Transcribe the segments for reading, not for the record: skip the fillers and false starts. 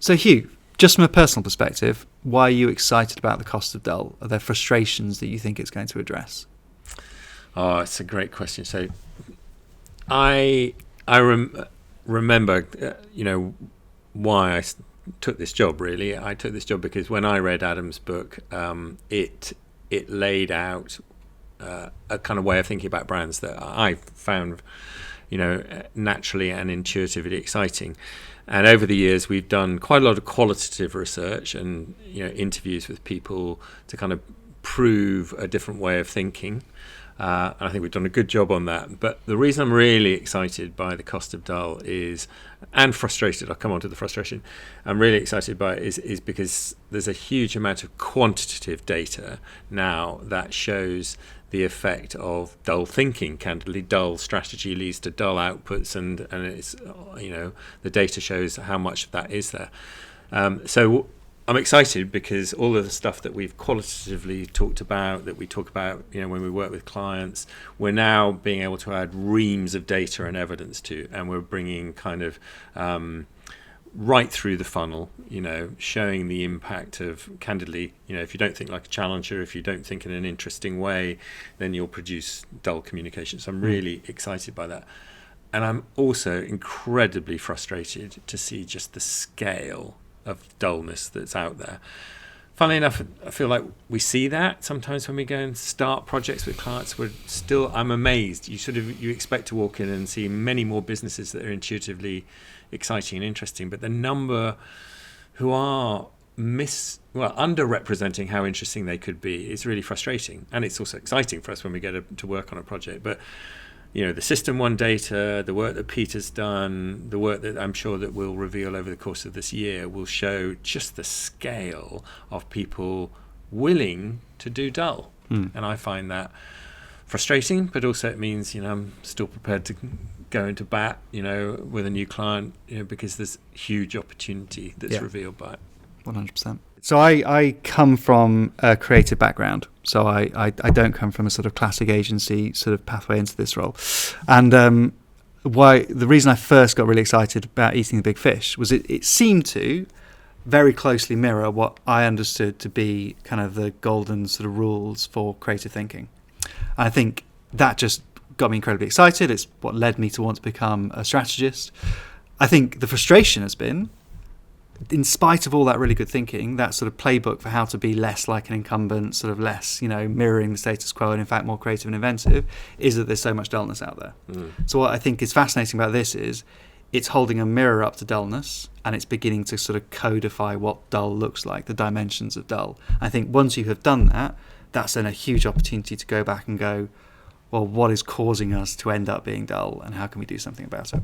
So Hugh, just from a personal perspective, why are you excited about the cost of dull? Are there frustrations that you think it's going to address? Oh, it's a great question. So I remember, why I took this job. Really, I took this job because when I read Adam's book, it laid out a kind of way of thinking about brands that I found, naturally and intuitively exciting. And over the years, we've done quite a lot of qualitative research and interviews with people to kind of prove a different way of thinking. And I think we've done a good job on that. But the reason I'm really excited by the cost of dull and frustrated, I'll come on to the frustration, I'm really excited by it is because there's a huge amount of quantitative data now that shows the effect of dull thinking. Candidly, dull strategy leads to dull outputs, and it's the data shows how much of that is there. So I'm excited because all of the stuff that we've qualitatively talked about, that we talk about, when we work with clients, we're now being able to add reams of data and evidence to, and we're bringing kind of right through the funnel, showing the impact of, candidly, if you don't think like a challenger, if you don't think in an interesting way, then you'll produce dull communication. So I'm really excited by that. And I'm also incredibly frustrated to see just the scale of dullness that's out there. Funnily enough, I feel like we see that sometimes when we go and start projects with clients. I'm amazed. You expect to walk in and see many more businesses that are intuitively exciting and interesting, but the number who are underrepresenting how interesting they could be is really frustrating. And it's also exciting for us when we get to work on a project. But the System 1 data, the work that Peter's done, the work that I'm sure that we'll reveal over the course of this year will show just the scale of people willing to do dull. And I find that frustrating, but also it means, I'm still prepared to go into bat, with a new client, because there's huge opportunity that's revealed by it. 100%. So I come from a creative background. So I don't come from a sort of classic agency sort of pathway into this role. And the reason I first got really excited about Eating the Big Fish was it seemed to very closely mirror what I understood to be kind of the golden sort of rules for creative thinking. And I think that just got me incredibly excited. It's what led me to want to become a strategist. I think the frustration has been, in spite of all that really good thinking, that sort of playbook for how to be less like an incumbent, sort of less, mirroring the status quo and in fact more creative and inventive, is that there's so much dullness out there. So what I think is fascinating about this is it's holding a mirror up to dullness and it's beginning to sort of codify what dull looks like, the dimensions of dull. I think once you have done that, that's then a huge opportunity to go back and go, well, what is causing us to end up being dull and how can we do something about it?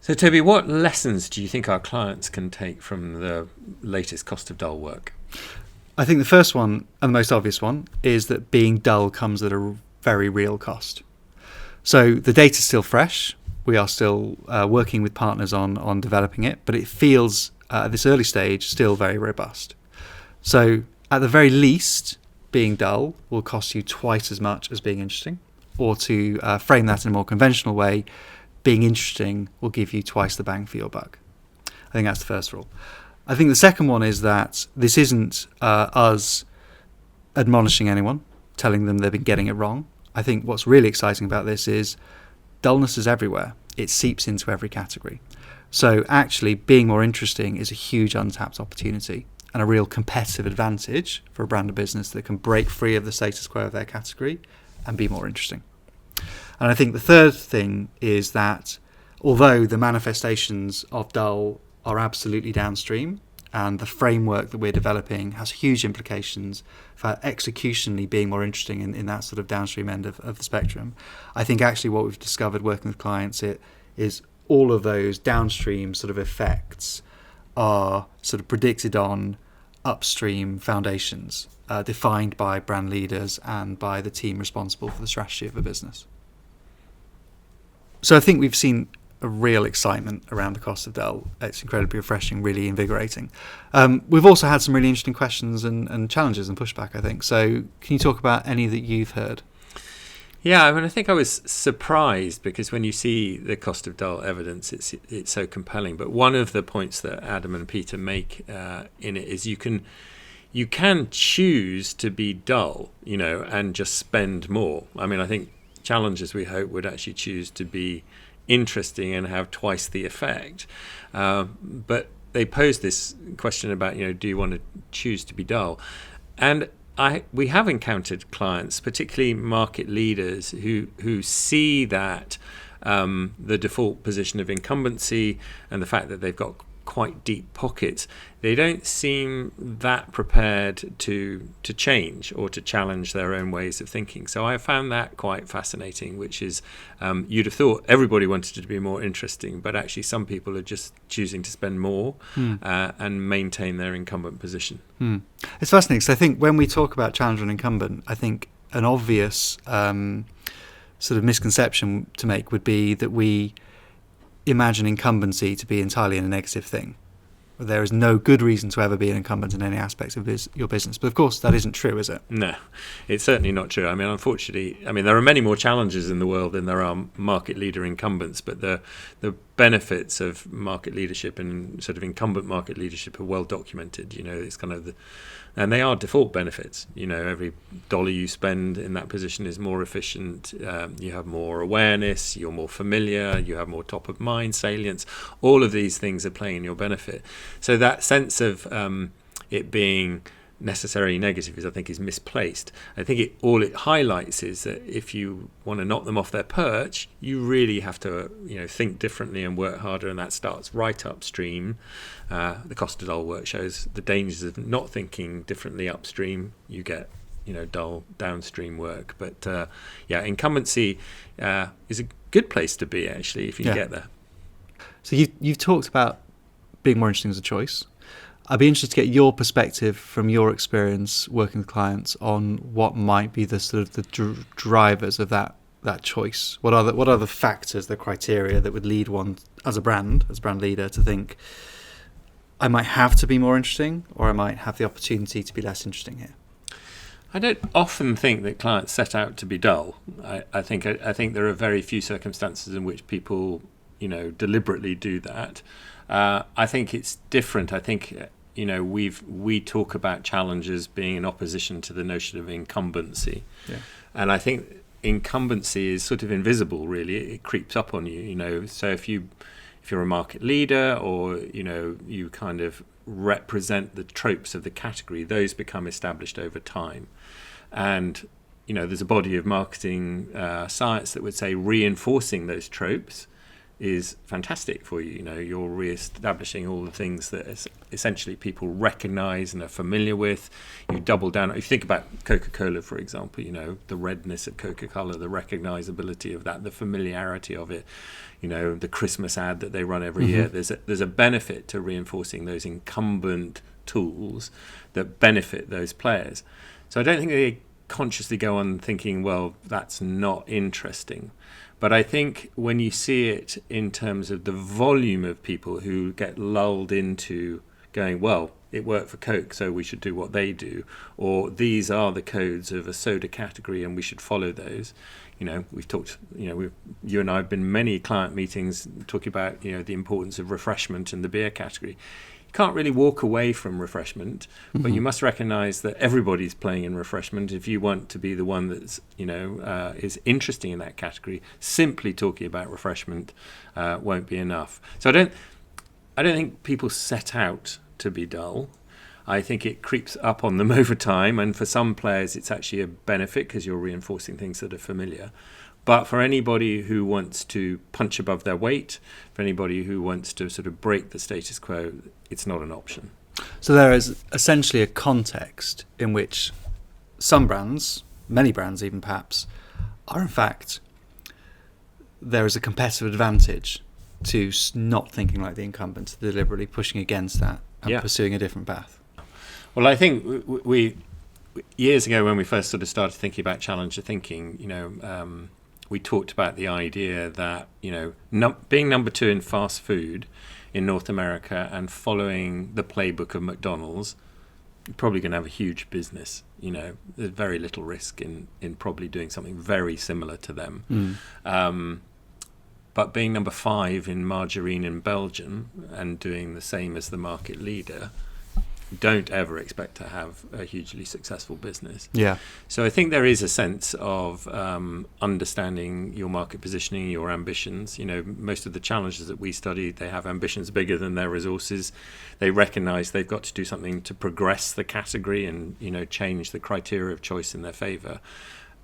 So, Toby, what lessons do you think our clients can take from the latest cost of dull work? I think the first one, and the most obvious one, is that being dull comes at a very real cost. So the data's still fresh. We are still working with partners on developing it, but it feels, at this early stage, still very robust. So at the very least, being dull will cost you twice as much as being interesting, or to frame that in a more conventional way, being interesting will give you twice the bang for your buck. I think that's the first rule. I think the second one is that this isn't us admonishing anyone, telling them they've been getting it wrong. I think what's really exciting about this is dullness is everywhere. It seeps into every category. So actually being more interesting is a huge untapped opportunity and a real competitive advantage for a brand or business that can break free of the status quo of their category and be more interesting. And I think the third thing is that although the manifestations of dull are absolutely downstream and the framework that we're developing has huge implications for executionally being more interesting in that sort of downstream end of the spectrum, I think actually what we've discovered working with clients is all of those downstream sort of effects are sort of predicted on upstream foundations defined by brand leaders and by the team responsible for the strategy of a business. So I think we've seen a real excitement around the cost of dull. It's incredibly refreshing, really invigorating. We've also had some really interesting questions and challenges and pushback, I think. So can you talk about any that you've heard? Yeah, I mean, I think I was surprised because when you see the cost of dull evidence, it's so compelling. But one of the points that Adam and Peter make in it is you can choose to be dull, and just spend more. I mean, I think challengers, we hope, would actually choose to be interesting and have twice the effect. But they pose this question about, do you want to choose to be dull? And we have encountered clients, particularly market leaders, who see that the default position of incumbency and the fact that they've got quite deep pockets, they don't seem that prepared to change or to challenge their own ways of thinking. So I found that quite fascinating, which is you'd have thought everybody wanted it to be more interesting, but actually some people are just choosing to spend more and maintain their incumbent position. It's fascinating because I think when we talk about challenger and incumbent, I think an obvious sort of misconception to make would be that we imagine incumbency to be entirely a negative thing. There is no good reason to ever be an incumbent in any aspect of your business. But of course, that isn't true, is it? No, it's certainly not true. I mean, unfortunately, there are many more challenges in the world than there are market leader incumbents, but the benefits of market leadership and sort of incumbent market leadership are well documented. It's kind of and they are default benefits. Every dollar you spend in that position is more efficient. You have more awareness. You're more familiar. You have more top of mind salience. All of these things are playing in your benefit. So that sense of it being necessarily negative I think is misplaced. I think all it highlights is that if you want to knock them off their perch, you really have to think differently and work harder, and that starts right upstream. The cost of dull work shows the dangers of not thinking differently upstream. You get dull downstream work, but incumbency is a good place to be actually if you can get there. So you've talked about being more interesting as a choice. I'd be interested to get your perspective from your experience working with clients on what might be the sort of the drivers of that choice. What are the factors, the criteria that would lead one as a brand leader to think, I might have to be more interesting, or I might have the opportunity to be less interesting here? I don't often think that clients set out to be dull. I think there are very few circumstances in which people deliberately do that. I think it's different. I think we talk about challengers being in opposition to the notion of incumbency, and I think incumbency is sort of invisible. Really, it creeps up on you. So if you're a market leader, or you kind of represent the tropes of the category, those become established over time, and there's a body of marketing science that would say reinforcing those tropes is fantastic for you. You're re-establishing all the things that essentially people recognize and are familiar with. You double down. If you think about Coca-Cola, for example, the redness of Coca-Cola, the recognizability of that, the familiarity of it, the Christmas ad that they run every year. There's a benefit to reinforcing those incumbent tools that benefit those players. So I don't think they consciously go on thinking, well, that's not interesting. But I think when you see it in terms of the volume of people who get lulled into going, well, it worked for Coke, so we should do what they do, or these are the codes of a soda category and we should follow those. We've talked, you and I have been many client meetings talking about, the importance of refreshment in the beer category. Can't really walk away from refreshment, but you must recognize that everybody's playing in refreshment. If you want to be the one that's is interesting in that category, simply talking about refreshment won't be enough. So I don't think people set out to be dull. I think it creeps up on them over time, and for some players it's actually a benefit because you're reinforcing things that are familiar. But for anybody who wants to punch above their weight, for anybody who wants to sort of break the status quo, it's not an option. So there is essentially a context in which some brands, many brands even perhaps, are in fact, there is a competitive advantage to not thinking like the incumbents, deliberately pushing against that and pursuing a different path. Well, I think we years ago when we first sort of started thinking about challenger thinking, we talked about the idea that, being number 2 in fast food in North America and following the playbook of McDonald's you're probably going to have a huge business. There's very little risk in probably doing something very similar to them. But being number 5 in margarine in Belgium and doing the same as the market leader, don't ever expect to have a hugely successful business. Yeah. So I think there is a sense of understanding your market positioning, your ambitions. Most of the challenges that we study, they have ambitions bigger than their resources. They recognise they've got to do something to progress the category and change the criteria of choice in their favour.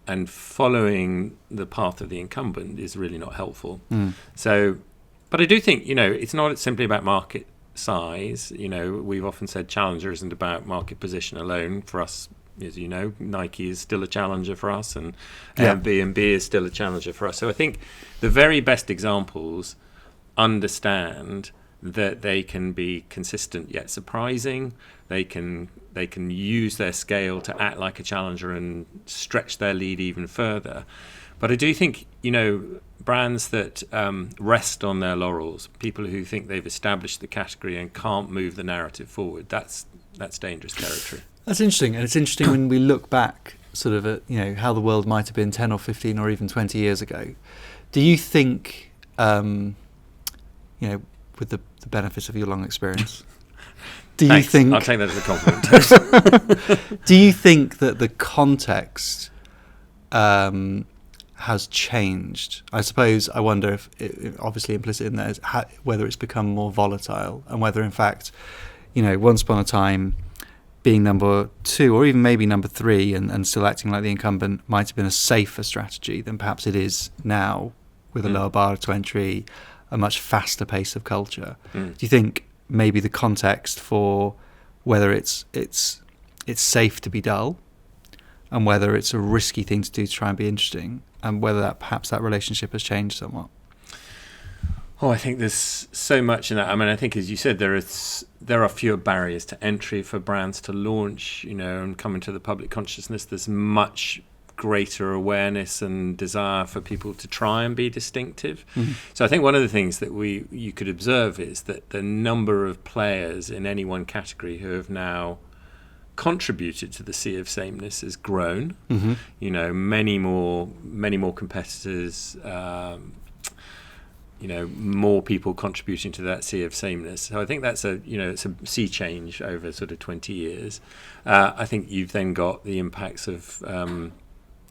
And following the path of the incumbent is really not helpful. So, but I do think it's not simply about market size. We've often said challenger isn't about market position alone. For us, as you know, Nike is still a challenger for us, and Airbnb is still a challenger for us. So I think the very best examples understand that they can be consistent yet surprising. They can use their scale to act like a challenger and stretch their lead even further. But I do think brands that rest on their laurels, people who think they've established the category and can't move the narrative forward, that's dangerous territory. That's interesting, and it's interesting when we look back sort of at how the world might have been 10 or 15 or even 20 years ago. Do you think with the benefit of your long experience, Thanks. you think I'll take that as a compliment. do you think that the context has changed? I suppose I wonder if obviously implicit in that is whether it's become more volatile, and whether in fact once upon a time being number 2 or even maybe number 3 and still acting like the incumbent might have been a safer strategy than perhaps it is now, with a lower bar to entry, a much faster pace of culture. Do you think maybe the context for whether it's safe to be dull and whether it's a risky thing to do to try and be interesting, and whether that perhaps that relationship has changed somewhat? I think there's so much in that. I mean, I think, as you said, there are fewer barriers to entry for brands to launch, and come into the public consciousness. There's much greater awareness and desire for people to try and be distinctive. So I think one of the things that you could observe is that the number of players in any one category who have now contributed to the sea of sameness has grown. Many more competitors, more people contributing to that sea of sameness. So I think that's it's a sea change over sort of 20 years. I think you've then got the impacts of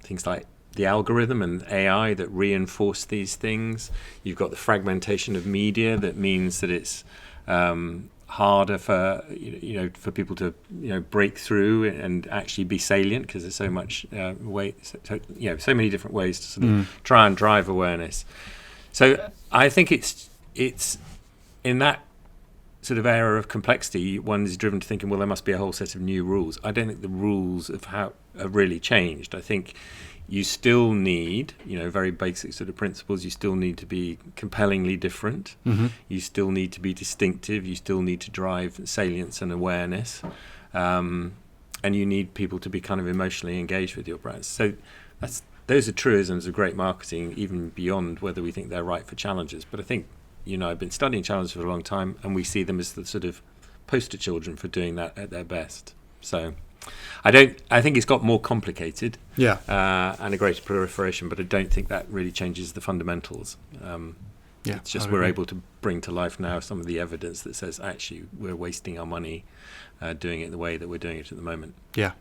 things like the algorithm and AI that reinforce these things. You've got the fragmentation of media that means that it's harder for people to break through and actually be salient, because there's so much so many different ways to sort of try and drive awareness. So I think it's in that sort of era of complexity, one is driven to thinking, well, there must be a whole set of new rules. I don't think the rules of how have really changed. I think you still need, very basic sort of principles. You still need to be compellingly different. You still need to be distinctive. You still need to drive salience and awareness. And you need people to be kind of emotionally engaged with your brands. So those are truisms of great marketing, even beyond whether we think they're right for challengers. But I think, I've been studying challengers for a long time, and we see them as the sort of poster children for doing that at their best. So I think it's got more complicated, and a greater proliferation, but I don't think that really changes the fundamentals. It's just we're able to bring to life now some of the evidence that says actually we're wasting our money doing it the way that we're doing it at the moment. Yeah.